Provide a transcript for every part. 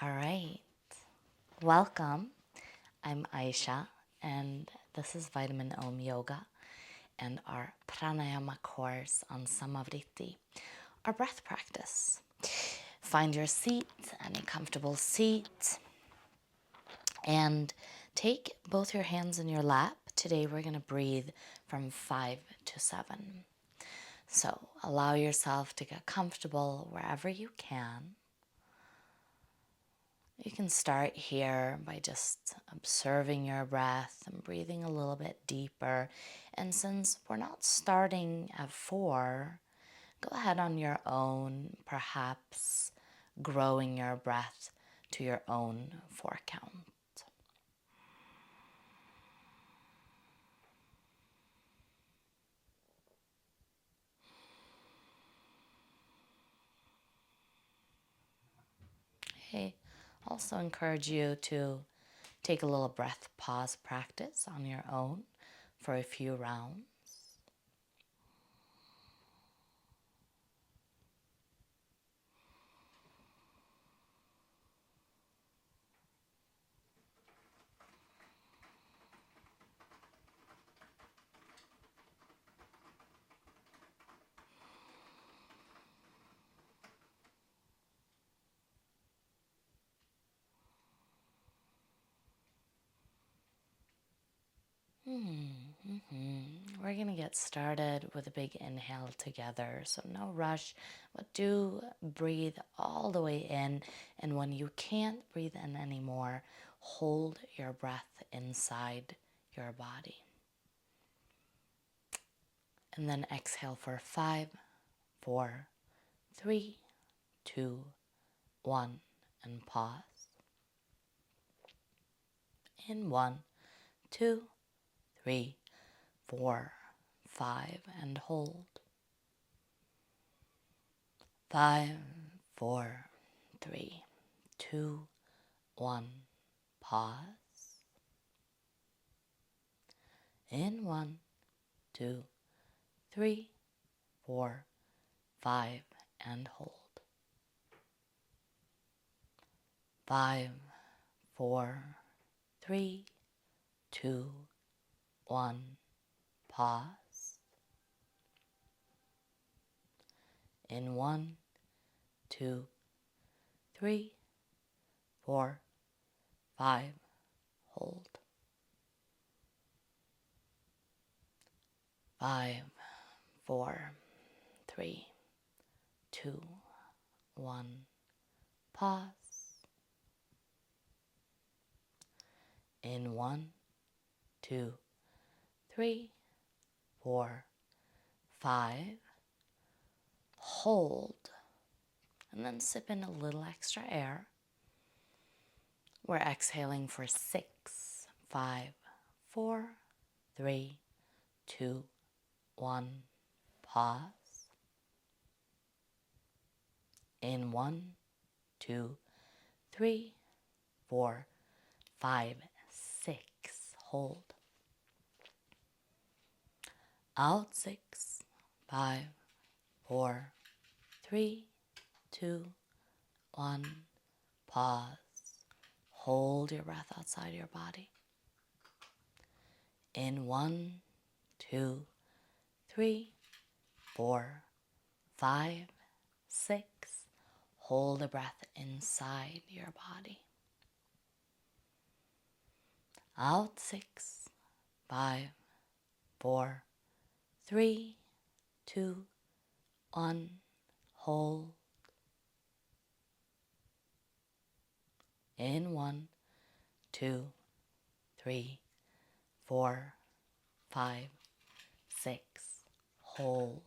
All right. Welcome. I'm Aisha, and this is Vitamin Om Yoga and our pranayama course on Vritti, our breath practice. Find your seat, any comfortable seat, and take both your hands in your lap. Today we're going to breathe from 5 to 7. So allow yourself to get comfortable wherever you can. You can start here by just observing your breath and breathing a little bit deeper. And since we're not starting at 4, go ahead on your own, perhaps growing your breath to your own 4 count. Okay. Also encourage you to take a little breath pause practice on your own for a few rounds. We're going to get started with a big inhale together. So no rush, but do breathe all the way in. And when you can't breathe in anymore, hold your breath inside your body. And then exhale for 5, 4, 3, 2, 1, and pause. In 1, 2, 3, 4, 5, and hold. 5, 4, 3, 2, 1, pause. In 1, 2, 3, 4, 5, and hold. 5, 4, 3, 2, 1, pause. In 1, 2, 3, 4, 5, hold. 5, 4, 3, 2, 1, pause. In 1, 2, 3, 4, 5, hold, and then sip in a little extra air. We're exhaling for 6, 5, 4, 3, 2, 1, pause. In 1, 2, 3, 4, 5, 6, hold. Out 6, 5, 4, 3, 2, 1, pause. Hold your breath outside your body. In 1, 2, 3, 4, 5, 6, hold the breath inside your body. Out 6, 5, 4, 3, 2, 1, hold. In 1, 2, 3, 4, 5, 6, hold.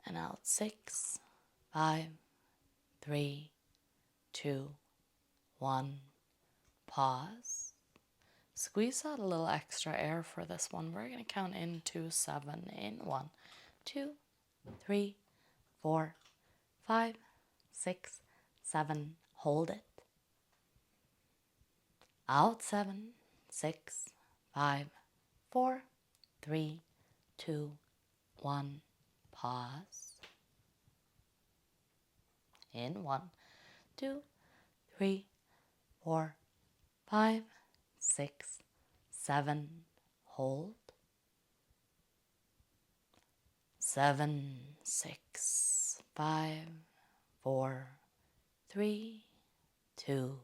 And out 6, 5, 3, 2, 1, pause. Squeeze out a little extra air for this one. We're going to count into 7 in 1, 2, 3, 4, 5, 6, 7. Hold it. Out 7, 6, 5, 4, 3, 2, 1. Pause. In 1, 2, 3, 4, 5, 6, 7. Hold. 7, 6, 5, 4, 3, 2,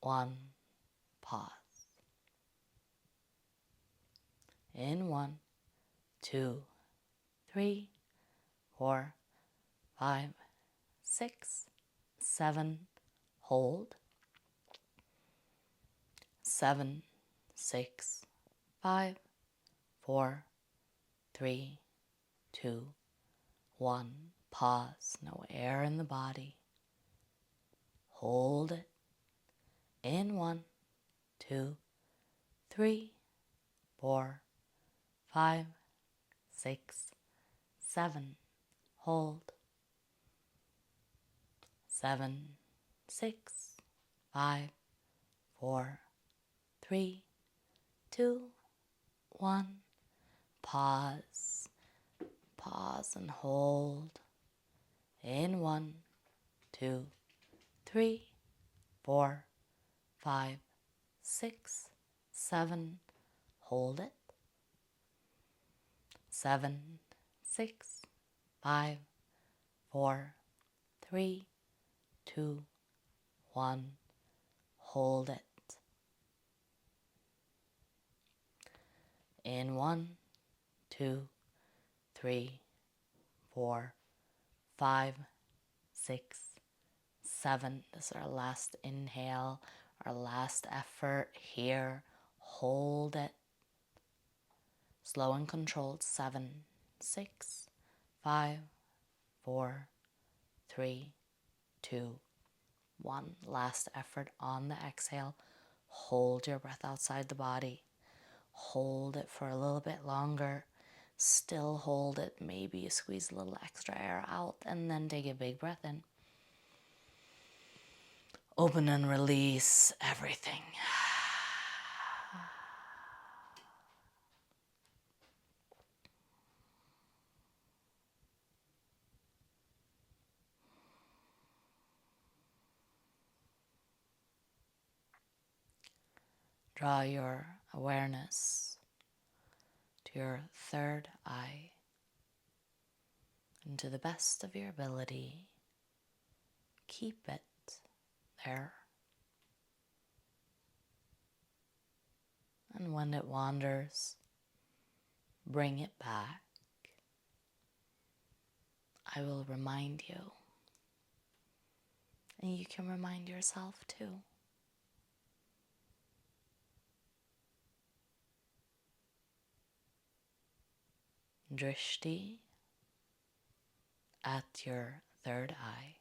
1. Pause. In 1, 2, 3, 4, 5, 6, 7. Hold. 7, 6, 5, 4, 3, 2, 1. Pause. No air in the body. Hold it. In 1, 2, 3, 4, 5, 6, 7. Hold. 7, 6, 5, 4, 3, 2, 1. Pause. Pause and hold. In 1, 2, 3, 4, 5, 6, 7. Hold it. 7, 6, 5, 4, 3, 2, 1. Hold it. In 1, 2, 3, 4, 5, 6, 7. This is our last inhale, our last effort here. Hold it. Slow and controlled. 7, 6, 5, 4, 3, 2, 1. Last effort on the exhale. Hold your breath outside the body. Hold it for a little bit longer. Still hold it. Maybe you squeeze a little extra air out and then take a big breath in. Open and release everything. Draw your awareness to your third eye, and to the best of your ability, keep it there. And when it wanders, bring it back. I will remind you, and you can remind yourself too. Drishti at your third eye.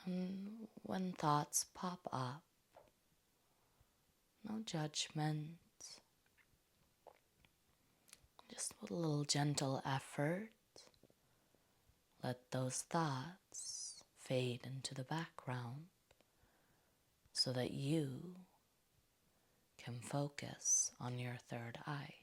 And when thoughts pop up, no judgment, just with a little gentle effort, let those thoughts fade into the background so that you can focus on your third eye.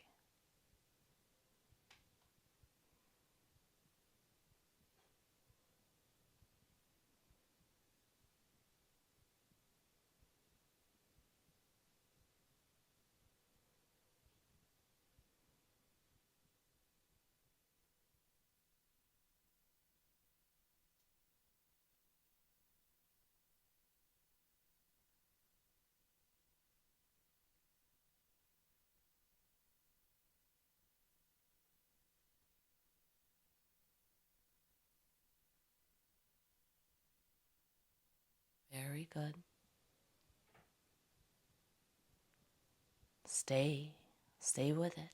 Very good. Stay with it.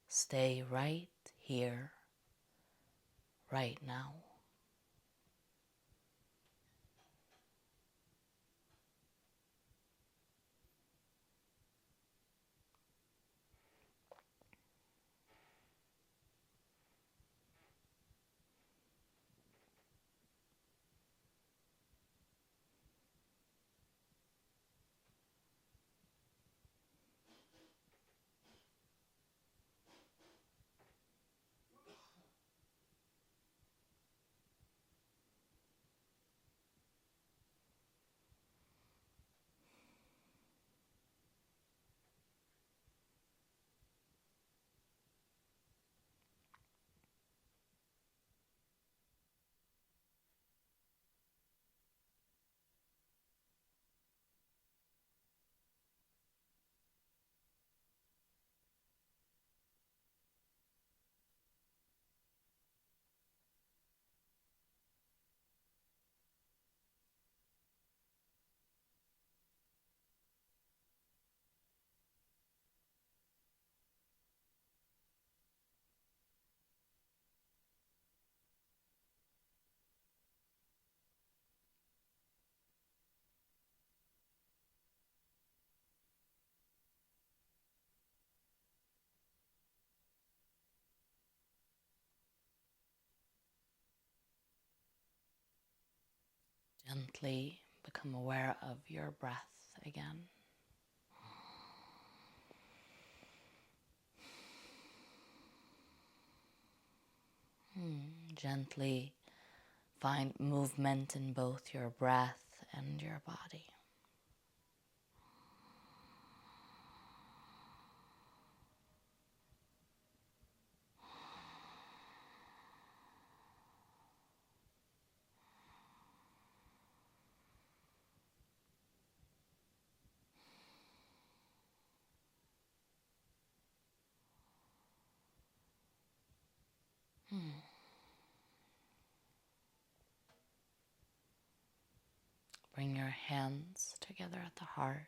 Stay right here, right now. Gently become aware of your breath again. Gently find movement in both your breath and your body. Bring your hands together at the heart.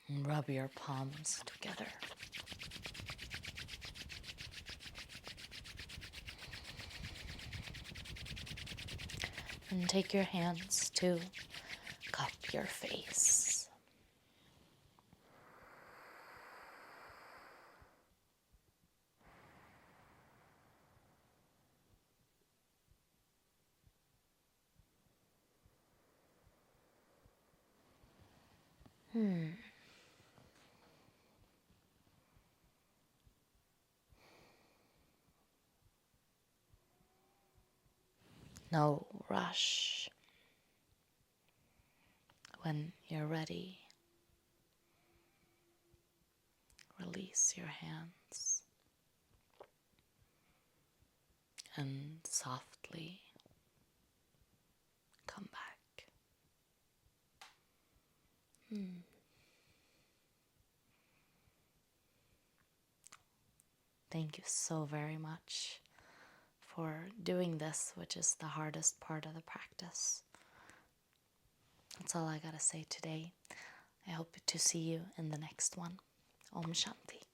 And rub your palms together. And take your hands to cup your face. No rush. When you're ready, release your hands and softly come back. Thank you so very much for doing this, which is the hardest part of the practice. That's all I gotta say today. I hope to see you in the next one. Om Shanti.